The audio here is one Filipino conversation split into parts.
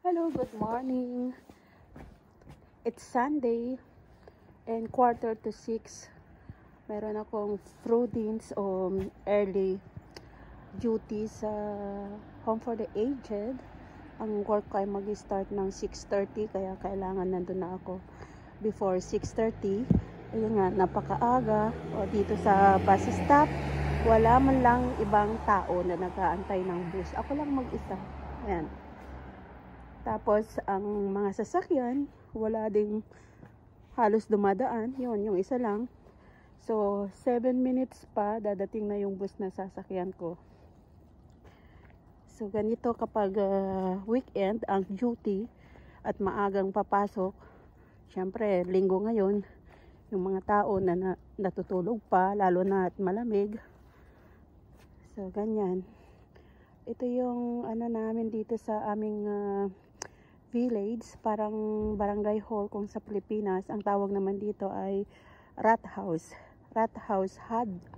Hello, good morning. It's Sunday and 5:45. Meron akong fruitings o early duty sa Home for the Aged. Ang work ko ay mag-start ng 6:30 kaya kailangan nandun na ako before 6:30. Ayun nga, napakaaga. O dito sa bus stop, wala man lang ibang tao na nag-aantay ng bus. Ako lang mag-isa. Ayan. Tapos, ang mga sasakyan, wala ding halos dumadaan. Yun, yung isa lang. So, 7 minutes pa, dadating na yung bus na sasakyan ko. So, ganito kapag weekend, ang duty, at maagang papasok. Siyempre, linggo ngayon, yung mga tao na natutulog pa, lalo na at malamig. So, ganyan. Ito yung ano namin dito sa aming village, parang barangay hall kung sa Pilipinas. Ang tawag naman dito ay Rathaus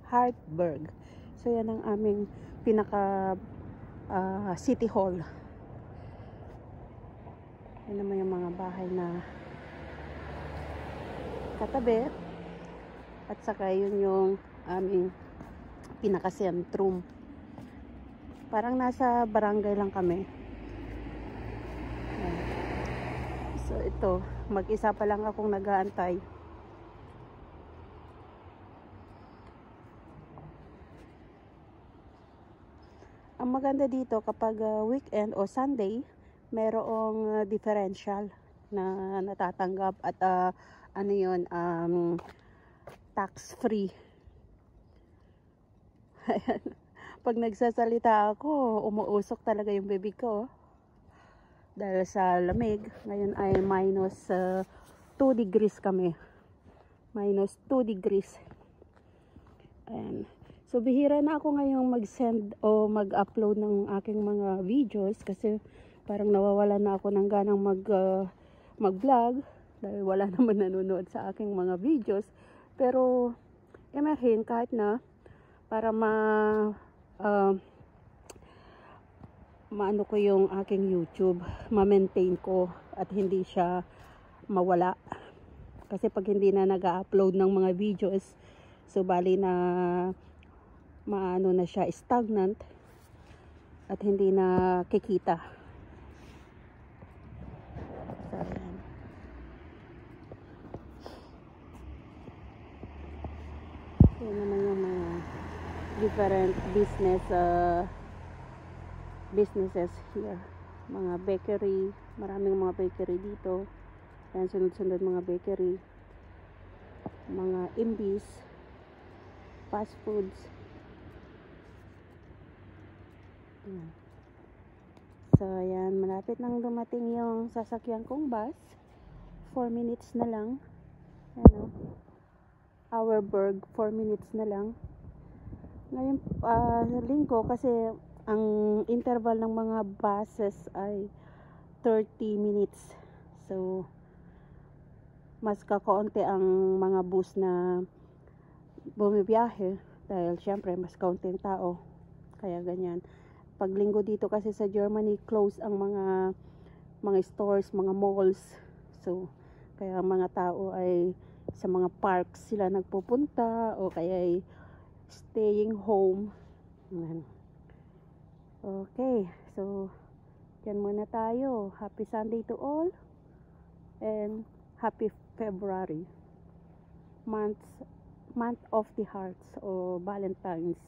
Hartberg. So yan ang aming pinaka city hall. Yan naman yung mga bahay na katabi, at saka yun yung aming pinaka sentrum. Parang nasa barangay lang kami. So ito, mag-isa pa lang akong nag-aantay. Ang maganda dito kapag weekend o Sunday, merong differential na natatanggap at ano yun, tax free. Pag nagsasalita ako, umuusok talaga yung bibig ko. Dahil sa lamig, ngayon ay minus 2 degrees kami. Minus 2 degrees. Ayan. So, bihira na ako ngayong mag-send o mag-upload ng aking mga videos kasi parang nawawala na ako ng ganang mag-vlog dahil wala naman nanonood sa aking mga videos. Pero, emerhin kahit na para maano ko yung aking YouTube, ma-maintain ko at hindi siya mawala. Kasi pag hindi na nag-upload ng mga videos, so bali na maano na siya, stagnant at hindi na kikita. So, yan naman yung mga different businesses here. Mga bakery, maraming mga bakery dito. Ayan, sunod-sunod mga bakery, mga imbis, fast foods. Ayan. So ayan, malapit nang dumating yung sasakyan kong bus. 4 minutes na lang. Ayan, Auerberg, 4 minutes na lang. Ngayon linggo kasi ang interval ng mga buses ay 30 minutes. So, mas kakaunti ang mga bus na bumibiyahe dahil syempre mas kaunting tao. Kaya ganyan. Pag linggo dito kasi sa Germany, close ang mga stores, mga malls. So, kaya mga tao ay sa mga parks sila nagpupunta o kaya ay staying home. Okay, so yan muna tayo. Happy Sunday to all and happy February, month of the hearts o Valentine's.